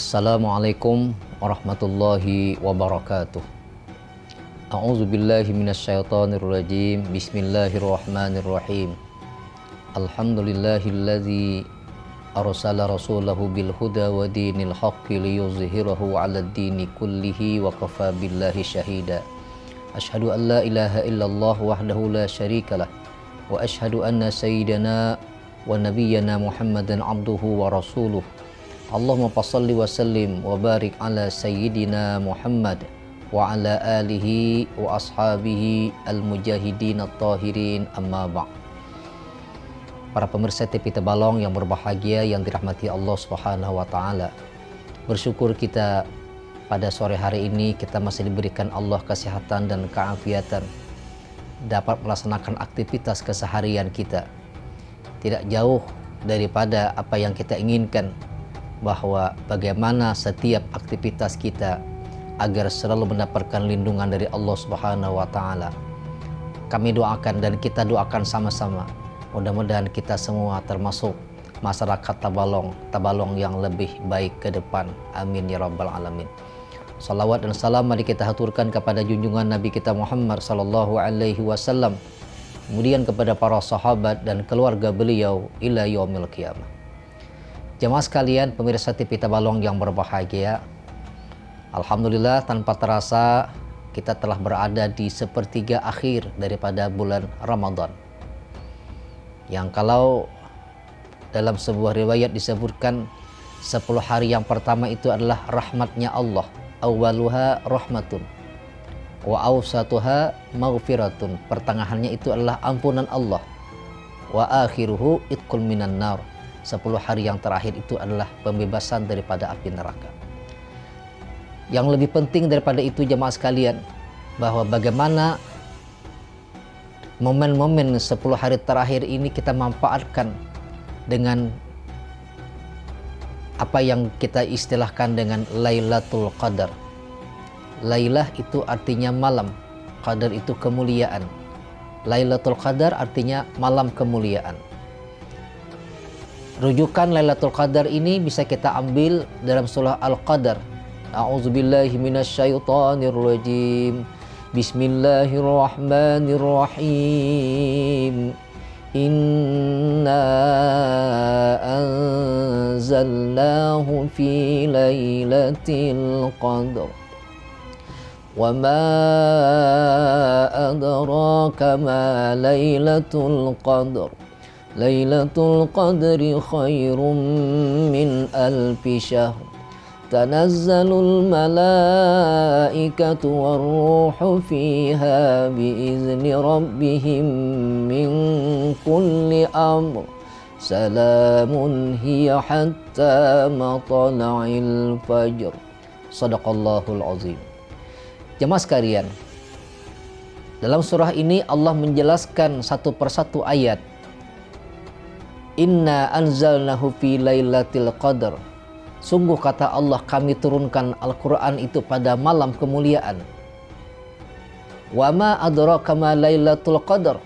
Assalamualaikum warahmatullahi wabarakatuh. A'udzu billahi minasyaitonir rajim. Bismillahirrahmanirrahim. Alhamdulillahilladzi arsala rasulahu bil huda wa dinil haqqi liyuzhirahu 'alad dini kullihi wa kafa billahi syahida. Asyhadu an la ilaha illallah wahdahu la syarikalah wa asyhadu anna sayyidana wa nabiyyana Muhammadan abduhu wa rasuluh. Allahumma salli wa sallim wa barik ala sayyidina Muhammad wa ala alihi wa ashabihi al-mujahidin at-tahirin, amma ba'd. Para pemirsa TV Tabalong yang berbahagia, yang dirahmati Allah Subhanahu wa taala. Bersyukur kita pada sore hari ini kita masih diberikan Allah kesehatan dan keafiatan, dapat melaksanakan aktivitas keseharian kita. Tidak jauh daripada apa yang kita inginkan, bahwa bagaimana setiap aktivitas kita agar selalu mendapatkan lindungan dari Allah Subhanahu wa taala. Kami doakan dan kita doakan sama-sama, mudah-mudahan kita semua termasuk masyarakat Tabalong yang lebih baik ke depan. Amin ya rabbal alamin. Salawat dan salam mari kita haturkan kepada junjungan Nabi kita Muhammad sallallahu alaihi wasallam, kemudian kepada para sahabat dan keluarga beliau ila yaumil qiyamah. Jemaah sekalian, pemirsa TV Tabalong yang berbahagia, alhamdulillah tanpa terasa kita telah berada di sepertiga akhir daripada bulan Ramadan, yang kalau dalam sebuah riwayat disebutkan 10 hari yang pertama itu adalah rahmatnya Allah. Awwaluha rahmatun wa awsatuha maghfiratun, pertengahannya itu adalah ampunan Allah, wa akhiruhu itqul minan nar, 10 hari yang terakhir itu adalah pembebasan daripada api neraka. Yang lebih penting daripada itu jemaah sekalian, bahwa bagaimana momen-momen 10 hari terakhir ini kita manfaatkan dengan apa yang kita istilahkan dengan Lailatul Qadar. Lailah itu artinya malam, Qadar itu kemuliaan. Lailatul Qadar artinya malam kemuliaan. Rujukan Lailatul Qadar ini bisa kita ambil dalam surah Al-Qadar. A'udzubillahi minasyaitonir rajim. Bismillahirrahmanirrahim. Inna anzalnahu fi lailatul qadar. Wa ma adraka ma lailatul qadar. Lailatul qadri khairum min alfi syahr. Tanazzalul malaikatu warruhu fiha biizni rabbihim min kulli amr. Salamun hiya hatta matla'il fajr. Shadaqallahul azim. Jemaah sekalian, dalam surah ini Allah menjelaskan satu persatu ayat. Inna anzalnahu fi lailatul qadar. Sungguh kata Allah, kami turunkan Al-Quran itu pada malam kemuliaan. Wa ma adraka ma lailatul qadar.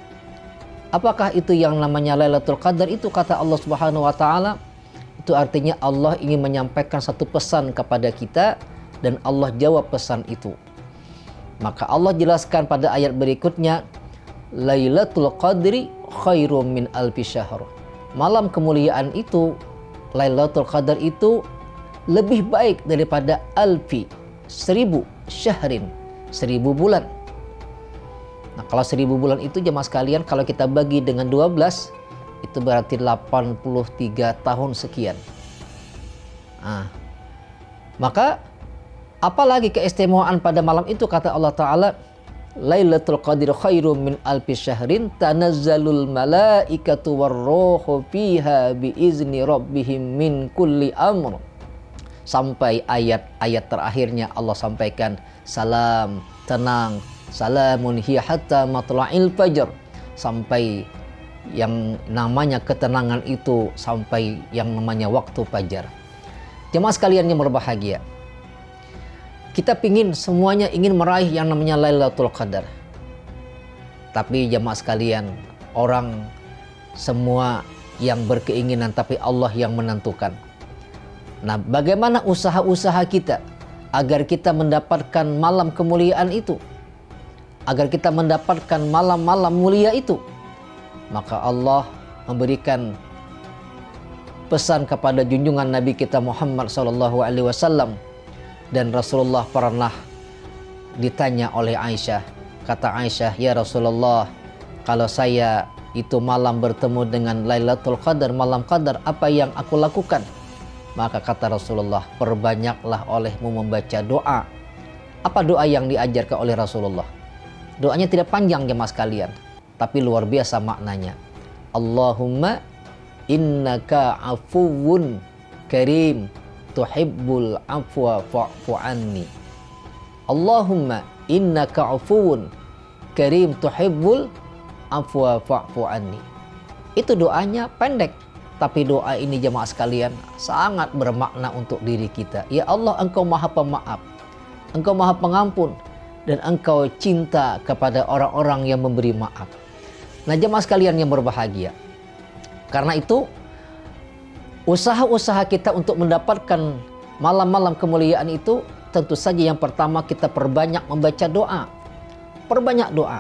Apakah itu yang namanya Lailatul Qadar? Itu kata Allah Subhanahu wa taala, itu artinya Allah ingin menyampaikan satu pesan kepada kita dan Allah jawab pesan itu. Maka Allah jelaskan pada ayat berikutnya, Lailatul Qadri khairum min alfi syahr. Malam kemuliaan itu, Lailatul Qadar itu lebih baik daripada alfi, 1000 syahrin, 1000 bulan. Nah, kalau 1000 bulan itu jemaah sekalian, kalau kita bagi dengan 12, itu berarti 83 tahun sekian. Nah, maka apalagi keistimewaan pada malam itu, kata Allah Ta'ala, Lailatul Qadri khairum min alfi syahrin tanazzalul malaikatu warruhu fiha biizni rabbihim min kulli amr. Sampai ayat-ayat terakhirnya Allah sampaikan salam, tenang, salamun hiya hatta matla'il fajr, sampai yang namanya ketenangan itu sampai yang namanya waktu fajar. Jemaah sekalian yang berbahagia, kita semuanya ingin meraih yang namanya Lailatul Qadar. Tapi jemaah sekalian, orang semua yang berkeinginan, tapi Allah yang menentukan. Nah, bagaimana usaha-usaha kita agar kita mendapatkan malam kemuliaan itu? Agar kita mendapatkan malam-malam mulia itu? Maka Allah memberikan pesan kepada junjungan Nabi kita Muhammad SAW. Dan Rasulullah pernah ditanya oleh Aisyah. Kata Aisyah, "Ya Rasulullah, kalau saya itu malam bertemu dengan Lailatul Qadar, malam Qadar, apa yang aku lakukan?" Maka kata Rasulullah, "Perbanyaklah olehmu membaca doa." Apa doa yang diajarkan oleh Rasulullah? Doanya tidak panjang jemaah sekalian, tapi luar biasa maknanya. Allahumma innaka afuwun karim tuhibbul afwa fa'fu anni. Allahumma innaka afuwun karim tuhibbul afwa fa'fu anni. Itu doanya pendek, tapi doa ini jemaah sekalian sangat bermakna untuk diri kita. Ya Allah, Engkau Maha Pemaaf, Engkau Maha Pengampun, dan Engkau cinta kepada orang-orang yang memberi maaf. Nah, jemaah sekalian yang berbahagia, karena itu usaha-usaha kita untuk mendapatkan malam-malam kemuliaan itu, tentu saja yang pertama kita perbanyak membaca doa. Perbanyak doa.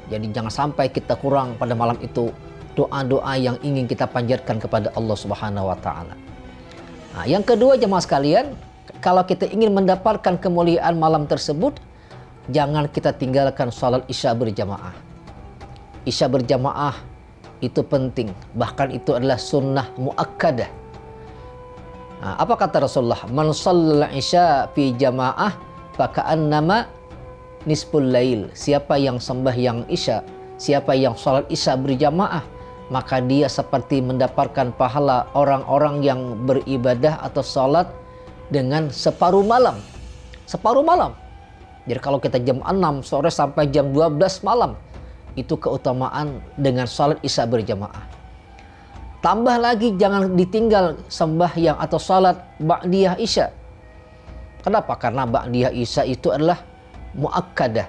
Jadi jangan sampai kita kurang pada malam itu doa-doa yang ingin kita panjatkan kepada Allah Subhanahu wa taala. Nah, yang kedua jemaah sekalian, kalau kita ingin mendapatkan kemuliaan malam tersebut, jangan kita tinggalkan salat Isya berjamaah. Isya berjamaah itu penting, bahkan itu adalah sunnah muakkadah. Nah, apa kata Rasulullah? Man shallal isya fi jamaah faka'annama nisful lail. Siapa yang sembahyang Isya, siapa yang salat Isya berjamaah, maka dia seperti mendapatkan pahala orang-orang yang beribadah atau salat dengan separuh malam. Separuh malam. Jadi kalau kita jam 6 sore sampai jam 12 malam, itu keutamaan dengan salat Isya berjamaah. Tambah lagi jangan ditinggal sembahyang atau salat ba'diyah Isya. Kenapa? Karena ba'diyah Isya itu adalah muakkadah.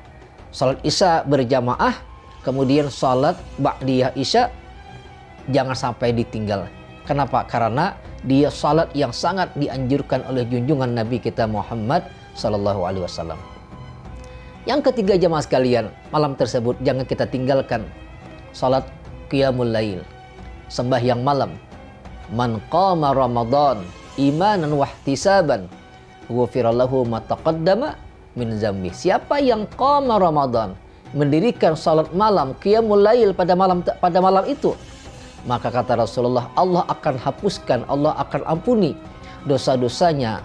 Salat Isya berjamaah, kemudian salat ba'diyah Isya jangan sampai ditinggal. Kenapa? Karena dia salat yang sangat dianjurkan oleh junjungan Nabi kita Muhammad SAW. Yang ketiga jemaah sekalian, malam tersebut jangan kita tinggalkan salat qiyamul lail, sembahyang malam. Man qama Ramadan imanan wahtisaban ghufira lahu ma taqaddama min zambi. Siapa yang qama Ramadan, mendirikan salat malam qiyamul lail pada malam itu, maka kata Rasulullah, Allah akan hapuskan, Allah akan ampuni dosa-dosanya,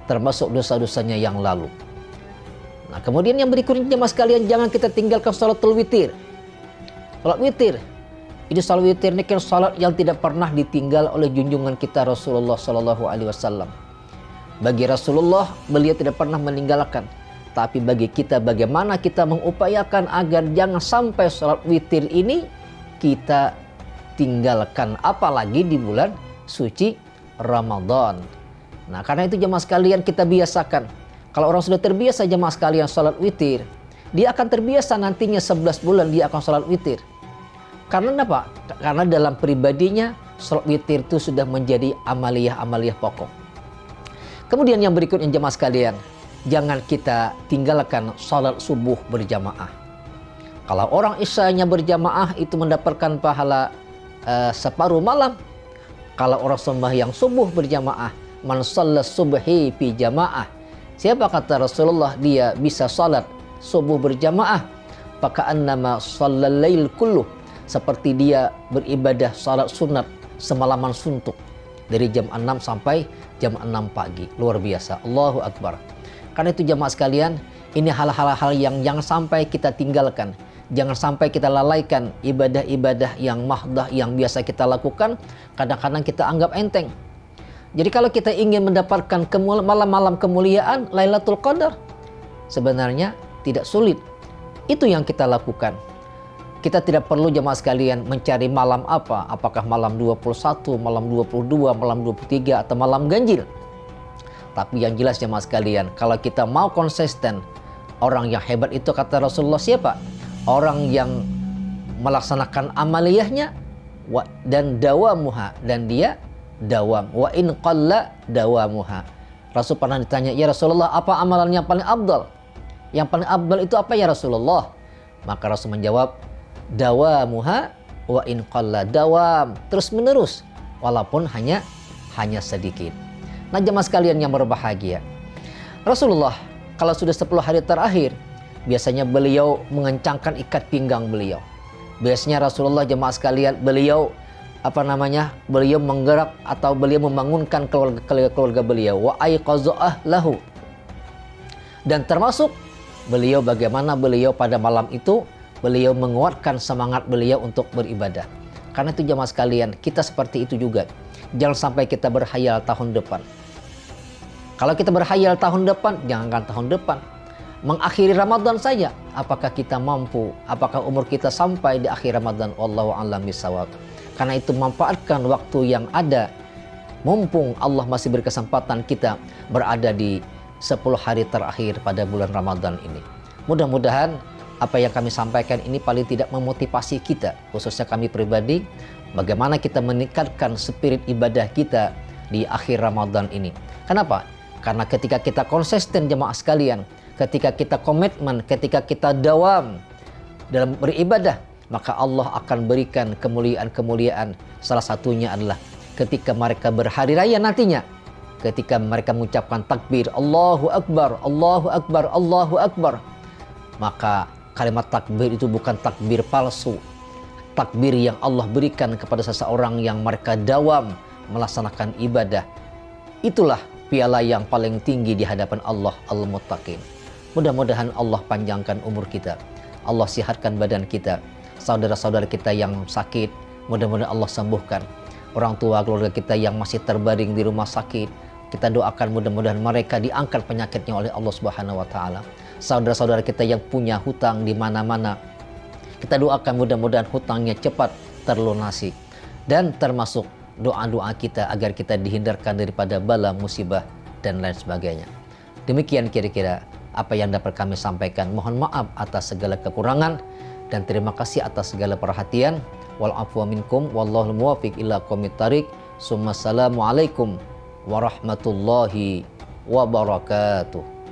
termasuk dosa-dosanya yang lalu. Nah, kemudian yang berikutnya jemaah sekalian, jangan kita tinggalkan salatul witir. Salat witir. Ini salat witir ini kan salat yang tidak pernah ditinggal oleh junjungan kita Rasulullah SAW. Bagi Rasulullah, beliau tidak pernah meninggalkan. Tapi bagi kita, bagaimana kita mengupayakan agar jangan sampai salat witir ini kita tinggalkan, apalagi di bulan suci Ramadan. Nah, karena itu jemaah sekalian kita biasakan. Kalau orang sudah terbiasa jemaah sekalian salat witir, dia akan terbiasa nantinya 11 bulan dia akan salat witir. Karena apa? Karena dalam pribadinya salat witir itu sudah menjadi amaliyah-amaliyah pokok. Kemudian yang berikutnya jemaah sekalian, jangan kita tinggalkan salat subuh berjamaah. Kalau orang isyanya berjamaah itu mendapatkan pahala separuh malam. Kalau orang sembahyang subuh berjamaah, man shallas subhi fi jamaah. Siapa kata Rasulullah dia bisa salat subuh berjamaah, faka'annama shallal lail kulluh, seperti dia beribadah salat sunat semalaman suntuk dari jam 6 sampai jam 6 pagi. Luar biasa. Allahu Akbar. Karena itu jamaah sekalian, ini hal-hal yang jangan sampai kita tinggalkan. Jangan sampai kita lalaikan ibadah-ibadah yang mahdah yang biasa kita lakukan, kadang-kadang kita anggap enteng. Jadi kalau kita ingin mendapatkan malam-malam kemuliaan Lailatul Qadar, sebenarnya tidak sulit. Itu yang kita lakukan. Kita tidak perlu jemaah sekalian mencari malam apa, apakah malam 21, malam 22, malam 23, atau malam ganjil. Tapi yang jelas jemaah sekalian, kalau kita mau konsisten, orang yang hebat itu kata Rasulullah siapa? Orang yang melaksanakan amaliyahnya dan dawamuha, dan dia dawam. Wa in qalla dawamuha. Rasul pernah ditanya, ya Rasulullah, apa amalan yang paling afdal? Yang paling afdal itu apa ya Rasulullah? Maka Rasul menjawab, dawamuha wa in qalla, dawam, terus menerus walaupun hanya sedikit. Nah, jemaah sekalian yang berbahagia, Rasulullah kalau sudah 10 hari terakhir biasanya beliau mengencangkan ikat pinggang beliau. Biasanya Rasulullah, jemaah sekalian, beliau beliau menggerak atau beliau membangunkan keluarga beliau, wa aiqazah lahu. Dan termasuk beliau bagaimana beliau pada malam itu beliau menguatkan semangat beliau untuk beribadah. Karena itu jemaah sekalian, kita seperti itu juga. Jangan sampai kita berhayal tahun depan. Kalau kita berhayal tahun depan, jangankan tahun depan, mengakhiri Ramadan saja, apakah kita mampu? Apakah umur kita sampai di akhir Ramadan? Wallahu a'lam bishawab. Karena itu manfaatkan waktu yang ada. Mumpung Allah masih berkesempatan kita berada di 10 hari terakhir pada bulan Ramadan ini. Mudah-mudahan apa yang kami sampaikan ini paling tidak memotivasi kita, khususnya kami pribadi, bagaimana kita meningkatkan spirit ibadah kita di akhir Ramadan ini. Kenapa? Karena ketika kita konsisten jemaah sekalian, ketika kita komitmen, ketika kita dawam dalam beribadah, maka Allah akan berikan kemuliaan-kemuliaan. Salah satunya adalah ketika mereka berhari raya nantinya, ketika mereka mengucapkan takbir, Allahu Akbar, Allahu Akbar, Allahu Akbar. Maka kalimat takbir itu bukan takbir palsu. Takbir yang Allah berikan kepada seseorang yang mereka dawam melaksanakan ibadah. Itulah piala yang paling tinggi di hadapan Allah Al-Muttaqin. Mudah-mudahan Allah panjangkan umur kita. Allah sihatkan badan kita. Saudara-saudara kita yang sakit, mudah-mudahan Allah sembuhkan. Orang tua keluarga kita yang masih terbaring di rumah sakit, kita doakan mudah-mudahan mereka diangkat penyakitnya oleh Allah Subhanahu wa taala. Saudara-saudara kita yang punya hutang di mana-mana, kita doakan mudah-mudahan hutangnya cepat terlunasi. Dan termasuk doa-doa kita agar kita dihindarkan daripada bala, musibah, dan lain sebagainya. Demikian kira-kira apa yang dapat kami sampaikan. Mohon maaf atas segala kekurangan dan terima kasih atas segala perhatian. Wal afwa minkum wallahu muwaffiq ila aqwamit thariq. Assalamualaikum warahmatullahi wabarakatuh.